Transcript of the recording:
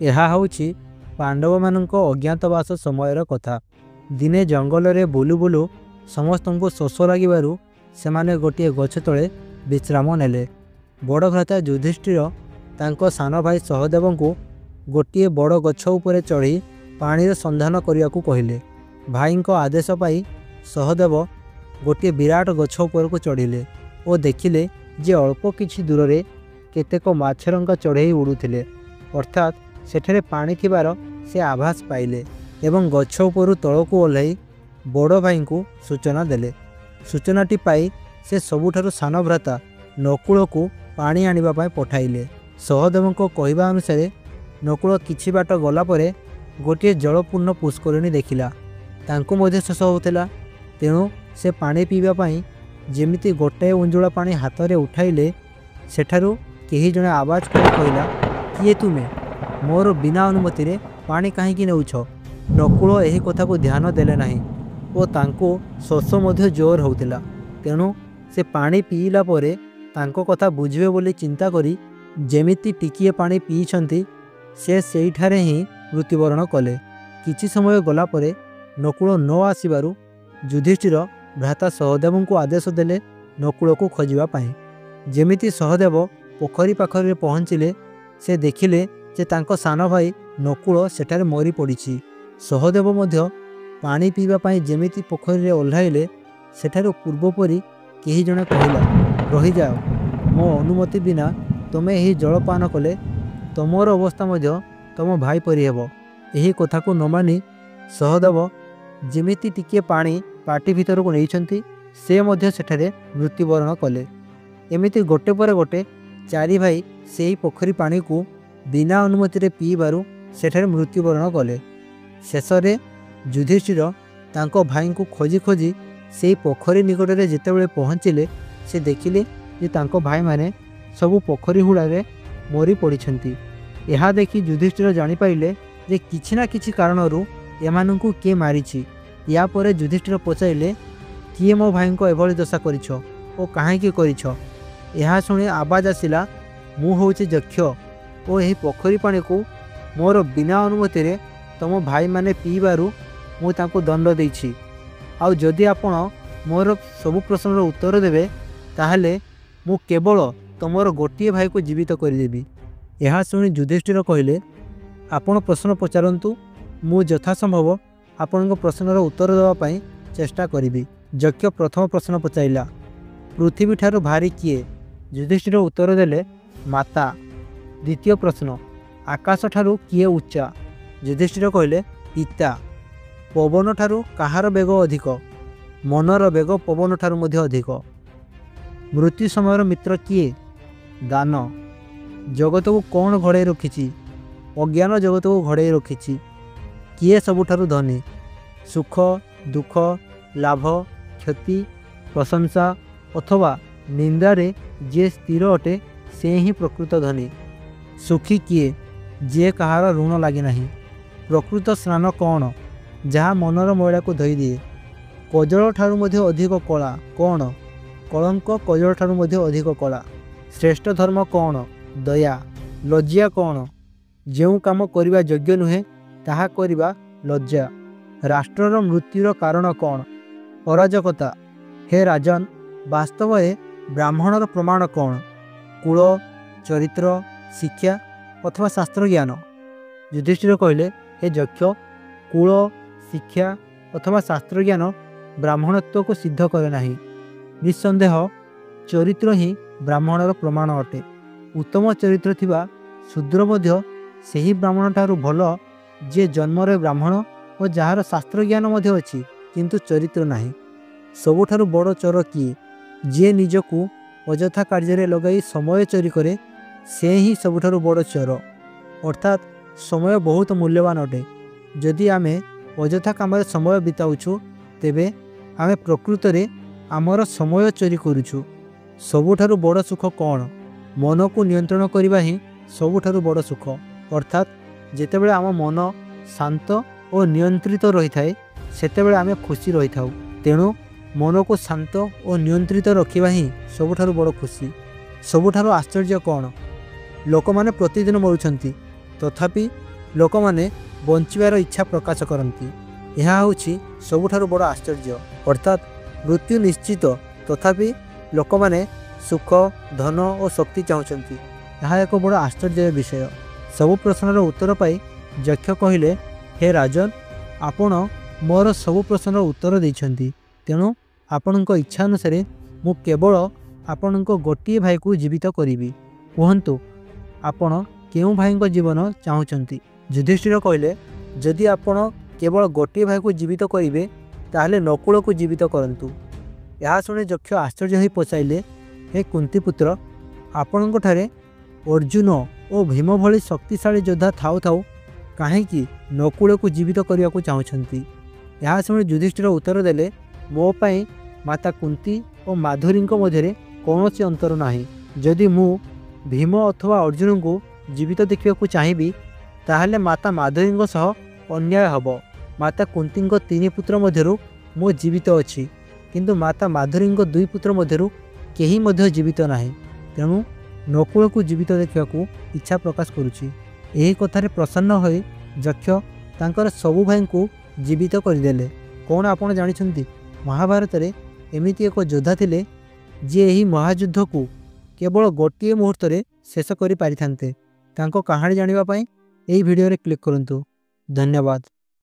ଏହା ହେଉଛି ପାଣ୍ଡବମାନଙ୍କ ଅଜ୍ଞାତବାସ ସମୟର କଥା। ଦିନେ ଜଙ୍ଗଲରେ ବୁଲୁ ବୁଲୁ ସମସ୍ତଙ୍କୁ ଶୋଷ ଲାଗିବାରୁ ସେମାନେ ଗୋଟିଏ ଗଛ ତଳେ ବିଶ୍ରାମ ନେଲେ। ବଡ଼ ଭ୍ରାତା ଯୁଧିଷ୍ଠିର ତାଙ୍କ ସାନ ଭାଇ ସହଦେବଙ୍କୁ ଗୋଟିଏ ବଡ଼ ଗଛ ଉପରେ ଚଢ଼ି ପାଣିର ସନ୍ଧାନ କରିବାକୁ କହିଲେ। ଭାଇଙ୍କ ଆଦେଶ ପାଇ ସହଦେବ ଗୋଟିଏ ବିରାଟ ଗଛ ଉପରକୁ ଚଢ଼ିଲେ ଓ ଦେଖିଲେ ଯେ ଅଳ୍ପ କିଛି ଦୂରରେ କେତେକ ମାଛରଙ୍କା ଚଢ଼େଇ ଉଡ଼ୁଥିଲେ, ଅର୍ଥାତ୍ ସେଠାରେ ପାଣି ଥିବାର ସେ ଆଭାସ ପାଇଲେ ଏବଂ ଗଛ ଉପରୁ ତଳକୁ ଓହ୍ଲାଇ ବଡ଼ ଭାଇଙ୍କୁ ସୂଚନା ଦେଲେ। ସୂଚନାଟି ପାଇ ସେ ସବୁଠାରୁ ସାନ ଭ୍ରାତା ନକୁଳକୁ ପାଣି ଆଣିବା ପାଇଁ ପଠାଇଲେ। ସହଦେବଙ୍କ କହିବା ଅନୁସାରେ ନକୁଳ କିଛି ବାଟ ଗଲା ପରେ ଗୋଟିଏ ଜଳପୂର୍ଣ୍ଣ ପୁଷ୍କରିଣୀ ଦେଖିଲା। ତାଙ୍କୁ ମଧ୍ୟ ଶୋଷ ହେଉଥିଲା, ତେଣୁ ସେ ପାଣି ପିଇବା ପାଇଁ ଯେମିତି ଗୋଟାଏ ଉଞ୍ଜୁଳା ପାଣି ହାତରେ ଉଠାଇଲେ, ସେଠାରୁ କେହି ଜଣେ ଆବାଜ କରି କହିଲା, କିଏ ତୁମେ? ମୋର ବିନା ଅନୁମତିରେ ପାଣି କାହିଁକି ନେଉଛ? ନକୁଳ ଏହି କଥାକୁ ଧ୍ୟାନ ଦେଲେ ନାହିଁ ଓ ତାଙ୍କୁ ଶୋଷ ମଧ୍ୟ ଜୋର ହେଉଥିଲା, ତେଣୁ ସେ ପାଣି ପିଇଲା ପରେ ତାଙ୍କ କଥା ବୁଝିବେ ବୋଲି ଚିନ୍ତା କରି ଯେମିତି ଟିକିଏ ପାଣି ପିଇଛନ୍ତି ସେ ସେଇଠାରେ ହିଁ ମୃତ୍ୟୁବରଣ କଲେ। କିଛି ସମୟ ଗଲା ପରେ ନକୁଳ ନ ଆସିବାରୁ ଯୁଧିଷ୍ଠିର ଭ୍ରାତା ସହଦେବଙ୍କୁ ଆଦେଶ ଦେଲେ ନକୁଳକୁ ଖୋଜିବା ପାଇଁ। ଯେମିତି ସହଦେବ ପୋଖରୀ ପାଖରେ ପହଞ୍ଚିଲେ ସେ ଦେଖିଲେ ଯେ ତାଙ୍କ ସାନ ଭାଇ ନକୁଳ ସେଠାରେ ମରି ପଡ଼ିଛି। ସହଦେବ ମଧ୍ୟ ପାଣି ପିଇବା ପାଇଁ ଯେମିତି ପୋଖରୀରେ ଓହ୍ଲାଇଲେ, ସେଠାରୁ ପୂର୍ବପରି କେହି ଜଣେ କହିଲା, ରହିଯାଅ, ମୋ ଅନୁମତି ବିନା ତୁମେ ଏହି ଜଳ ପାନ କଲେ ତୁମର ଅବସ୍ଥା ମଧ୍ୟ ତୁମ ଭାଇ ପରି ହେବ। ଏହି କଥାକୁ ନ ମାନି ସହଦେବ ଯେମିତି ଟିକିଏ ପାଣି ପାଟି ଭିତରକୁ ନେଇଛନ୍ତି ସେ ମଧ୍ୟ ସେଠାରେ ମୃତ୍ୟୁବରଣ କଲେ। ଏମିତି ଗୋଟେ ପରେ ଗୋଟେ ଚାରି ଭାଇ ସେହି ପୋଖରୀ ପାଣିକୁ ବିନା ଅନୁମତିରେ ପିଇବାରୁ ସେଠାରେ ମୃତ୍ୟୁବରଣ କଲେ। ଶେଷରେ ଯୁଧିଷ୍ଠିର ତାଙ୍କ ଭାଇଙ୍କୁ ଖୋଜି ଖୋଜି ସେହି ପୋଖରୀ ନିକଟରେ ଯେତେବେଳେ ପହଞ୍ଚିଲେ ସେ ଦେଖିଲେ ଯେ ତାଙ୍କ ଭାଇମାନେ ସବୁ ପୋଖରୀ ହୁଡ଼ାରେ ମରି ପଡ଼ିଛନ୍ତି। ଏହା ଦେଖି ଯୁଧିଷ୍ଠିର ଜାଣିପାରିଲେ ଯେ କିଛି ନା କିଛି କାରଣରୁ ଏମାନଙ୍କୁ କିଏ ମାରିଛି। ୟା ପରେ ଯୁଧିଷ୍ଠିର ପଚାରିଲେ, କିଏ ମୋ ଭାଇଙ୍କ ଏଭଳି ଦଶା କରିଛ ଓ କାହିଁକି କରିଛ? ଏହା ଶୁଣି ଆବାଜ ଆସିଲା, ମୁଁ ହେଉଛି ଯକ୍ଷ ଓ ଏହି ପୋଖରୀ ପାଣିକୁ ମୋର ବିନା ଅନୁମତିରେ ତମ ଭାଇମାନେ ପିଇବାରୁ ମୁଁ ତାଙ୍କୁ ଦଣ୍ଡ ଦେଇଛି। ଆଉ ଯଦି ଆପଣ ମୋର ସବୁ ପ୍ରଶ୍ନର ଉତ୍ତର ଦେବେ ତାହେଲେ ମୁଁ କେବଳ ତମର ଗୋଟିଏ ଭାଇକୁ ଜୀବିତ କରିଦେବି। ଏହା ଶୁଣି ଯୁଧିଷ୍ଠିର କହିଲେ, ଆପଣ ପ୍ରଶ୍ନ ପଚାରନ୍ତୁ, ମୁଁ ଯଥାସମ୍ଭବ ଆପଣଙ୍କ ପ୍ରଶ୍ନର ଉତ୍ତର ଦେବା ପାଇଁ ଚେଷ୍ଟା କରିବି। ଯକ୍ଷ ପ୍ରଥମ ପ୍ରଶ୍ନ ପଚାରିଲା, ପୃଥିବୀଠାରୁ ଭାରି କିଏ? ଯୁଧିଷ୍ଠିର ଉତ୍ତର ଦେଲେ, ମାତା। ଦ୍ୱିତୀୟ ପ୍ରଶ୍ନ, ଆକାଶଠାରୁ କିଏ ଉଚ୍ଚା? ଯୁଧିଷ୍ଠିର କହିଲେ, ପିତା। ପବନଠାରୁ କାହାର ବେଗ ଅଧିକ? ମନର ବେଗ ପବନଠାରୁ ମଧ୍ୟ ଅଧିକ। ମୃତ୍ୟୁ ସମୟର ମିତ୍ର କିଏ? ଦାନ। ଜଗତକୁ କ'ଣ ଘୋଡ଼ାଇ ରଖିଛି? ଅଜ୍ଞାନ ଜଗତକୁ ଘୋଡ଼ାଇ ରଖିଛି। କିଏ ସବୁଠାରୁ ଧନୀ? ସୁଖ, ଦୁଃଖ, ଲାଭ, କ୍ଷତି, ପ୍ରଶଂସା ଅଥବା ନିନ୍ଦାରେ ଯିଏ ସ୍ଥିର ଅଟେ ସେ ହିଁ ପ୍ରକୃତ ଧନୀ। ସୁଖୀ କିଏ? ଯିଏ କାହାର ଋଣ ଲାଗିନାହିଁ। ପ୍ରକୃତ ସ୍ନାନ କ'ଣ? ଯାହା ମନର ମଇଳାକୁ ଧୋଇଦିଏ। କଜଳ ଠାରୁ ମଧ୍ୟ ଅଧିକ କଳା କ'ଣ? କଳଙ୍କ କଜଳ ଠାରୁ ମଧ୍ୟ ଅଧିକ କଳା। ଶ୍ରେଷ୍ଠ ଧର୍ମ କ'ଣ? ଦୟା। ଲଜ୍ଜା କ'ଣ? ଯେଉଁ କାମ କରିବା ଯୋଗ୍ୟ ନୁହେଁ ତାହା କରିବା ଲଜ୍ଜା। ରାଷ୍ଟ୍ରର ମୃତ୍ୟୁର କାରଣ କ'ଣ? ଅରାଜକତା। ହେ ରାଜନ, ବାସ୍ତବରେ ବ୍ରାହ୍ମଣର ପ୍ରମାଣ କ'ଣ? କୁଳ, ଚରିତ୍ର, ଶିକ୍ଷା ଅଥବା ଶାସ୍ତ୍ର ଜ୍ଞାନ? ଯୁଧିଷ୍ଠିର କହିଲେ, ହେ ଯକ୍ଷ, କୁଳ, ଶିକ୍ଷା ଅଥବା ଶାସ୍ତ୍ର ଜ୍ଞାନ ବ୍ରାହ୍ମଣତ୍ୱକୁ ସିଦ୍ଧ କରେ ନାହିଁ। ନିଃସନ୍ଦେହ ଚରିତ୍ର ହିଁ ବ୍ରାହ୍ମଣର ପ୍ରମାଣ ଅଟେ। ଉତ୍ତମ ଚରିତ୍ର ଥିବା ଶୂଦ୍ର ମଧ୍ୟ ସେହି ବ୍ରାହ୍ମଣଠାରୁ ଭଲ ଯିଏ ଜନ୍ମରେ ବ୍ରାହ୍ମଣ ଓ ଯାହାର ଶାସ୍ତ୍ର ଜ୍ଞାନ ମଧ୍ୟ ଅଛି କିନ୍ତୁ ଚରିତ୍ର ନାହିଁ। ସବୁଠାରୁ ବଡ଼ ଚୋର କିଏ? ଯିଏ ନିଜକୁ ଅଯଥା କାର୍ଯ୍ୟରେ ଲଗାଇ ସମୟ ଚୋରି କରେ ସେ ହିଁ ସବୁଠାରୁ ବଡ଼ ଚୋର। ଅର୍ଥାତ୍ ସମୟ ବହୁତ ମୂଲ୍ୟବାନ ଅଟେ। ଯଦି ଆମେ ଅଯଥା କାମରେ ସମୟ ବିତାଉଛୁ ତେବେ ଆମେ ପ୍ରକୃତରେ ଆମର ସମୟ ଚୋରି କରୁଛୁ। ସବୁଠାରୁ ବଡ଼ ସୁଖ କ'ଣ? ମନକୁ ନିୟନ୍ତ୍ରଣ କରିବା ହିଁ ସବୁଠାରୁ ବଡ଼ ସୁଖ। ଅର୍ଥାତ୍ ଯେତେବେଳେ ଆମ ମନ ଶାନ୍ତ ଓ ନିୟନ୍ତ୍ରିତ ରହିଥାଏ ସେତେବେଳେ ଆମେ ଖୁସି ରହିଥାଉ। ତେଣୁ ମନକୁ ଶାନ୍ତ ଓ ନିୟନ୍ତ୍ରିତ ରଖିବା ହିଁ ସବୁଠାରୁ ବଡ଼ ଖୁସି। ସବୁଠାରୁ ଆଶ୍ଚର୍ଯ୍ୟ କ'ଣ? ଲୋକମାନେ ପ୍ରତିଦିନ ମରୁଛନ୍ତି ତଥାପି लोक मैंने बंचार इच्छा प्रकाश करती। यह हूँ सबुठारु बड़ आश्चर्य, अर्थात मृत्यु निश्चित तथापि लोक मैंने सुख धन और शक्ति चाहते। यह एक बड़ आश्चर्य विषय। सबु प्रश्नर उत्तर पाई यक्ष कहले, हे राजन, आपण मोर सबु प्रश्नर उत्तर देइछंती, तेणु आपणक इच्छा अनुसार मु केवल आपणक गोटे भाई को जीवित करी। कहतु आपण केउ भाई जीवन चाहूँगी। युधिष्ठिर कहले, जदि आपण केवल गोटे भाई को जीवित करेंगे ताहले नकुल को जीवित करंतु। यह शुणी यक्ष आश्चर्य हो पचारे, हे कुंती पुत्र, आपण ठारे अर्जुन और भीम भली शक्तिशाली योद्धा थाउ थाउ कहीं नकुल को जीवित करने को चाहते। यह शुणी युधिष्ठिर उत्तर देले, मो पाई माता कुंती और माधुरी मध्य कौन सी अंतर नाही। जदि मु भीम अथवा अर्जुन को जीवित देखा चाहिए ताहले माता माधुरी सह अन्याय हब। माता कुंती 3 पुत्र मध्यरु मो जीवित अच्छी, किंतु माता माधुरी 2 पुत्र मध्यरु केही मध्य जीवित नाही। तेणु नकुल को जीवित देखा इच्छा प्रकाश करुछि। एही कथारे प्रसन्न होई यक्ष तांकर सबु भाई को जीवित करदेले। कौन आपण जानिछंती, महाभारत रे एमिति एक योद्धा थिले जे एही महायुद्ध को केवल गोटे मुहूर्त रे शेष करि पारिथान्ते। तांको कहानी जानिबा पई एही वीडियो रे क्लिक करंतु। धन्यवाद।